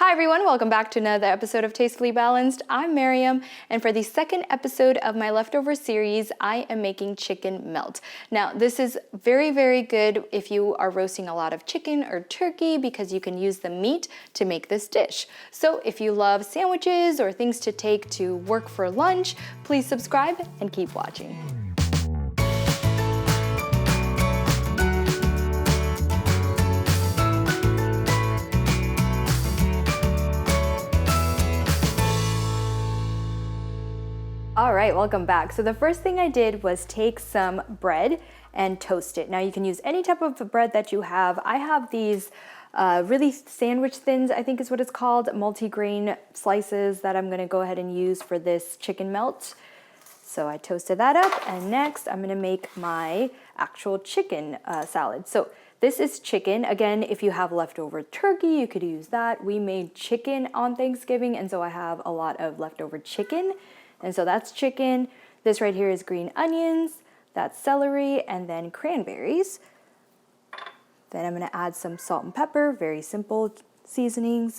Hi everyone, welcome back to another episode of Tastefully Balanced. I'm Miriam, and for the second episode of my leftover series, I am making chicken melt. Now, this is very, very good if you are roasting a lot of chicken or turkey because you can use the meat to make this dish. So if you love sandwiches or things to take to work for lunch, please subscribe and keep watching. All right, welcome back. So the first thing I did was take some bread and toast it. Now you can use any type of bread that you have. I have these really sandwich thins, I think is what it's called, multi-grain slices that I'm gonna go ahead and use for this chicken melt. So I toasted that up, and next I'm gonna make my actual chicken salad. So this is chicken. Again, if you have leftover turkey, you could use that. We made chicken on Thanksgiving, and so I have a lot of leftover chicken. And so that's chicken. This right here is green onions, that's celery, and then cranberries. Then I'm gonna add some salt and pepper, very simple seasonings,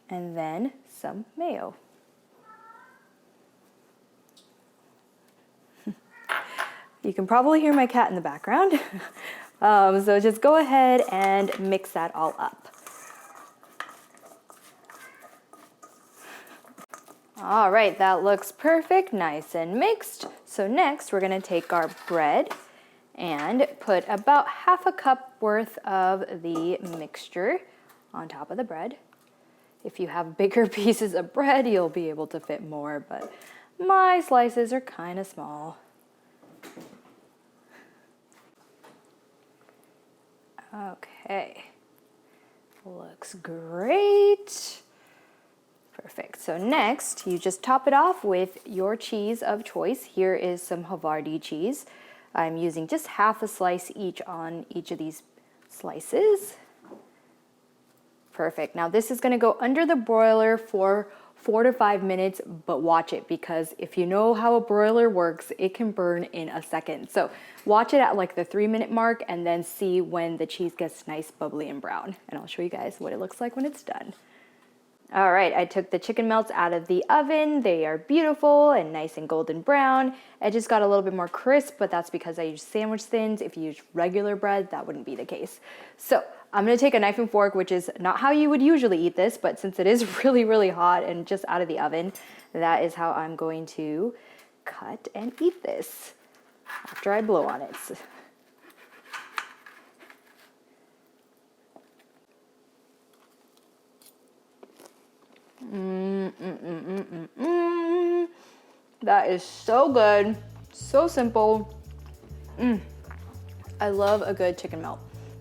and then some mayo. You can probably hear my cat in the background. So just go ahead and mix that all up. All right, that looks perfect, nice and mixed. So next we're gonna take our bread and put about half a cup worth of the mixture on top of the bread. If you have bigger pieces of bread, you'll be able to fit more, but my slices are kind of small. Okay, looks great. Perfect. So next, you just top it off with your cheese of choice. Here is some Havarti cheese. I'm using just half a slice each on each of these slices. Perfect. Now this is going to go under the broiler for 4 to 5 minutes, but watch it because if you know how a broiler works, it can burn in a second. So watch it at like the 3-minute mark and then see when the cheese gets nice, bubbly, and brown. And I'll show you guys what it looks like when it's done. All right, I took the chicken melts out of the oven. They are beautiful and nice and golden brown. It just got a little bit more crisp, but that's because I used sandwich thins. If you use regular bread, that wouldn't be the case. So I'm gonna take a knife and fork, which is not how you would usually eat this, but since it is really, really hot and just out of the oven, that is how I'm going to cut and eat this after I blow on it. That is so good, so simple. I love a good chicken melt.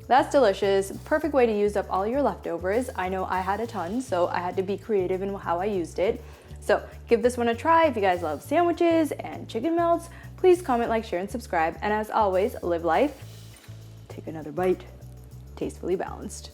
That's delicious, perfect way to use up all your leftovers. I know I had a ton, so I had to be creative in how I used it. So give this one a try. If you guys love sandwiches and chicken melts, please comment, like, share, and subscribe. And as always, live life, take another bite, tastefully balanced.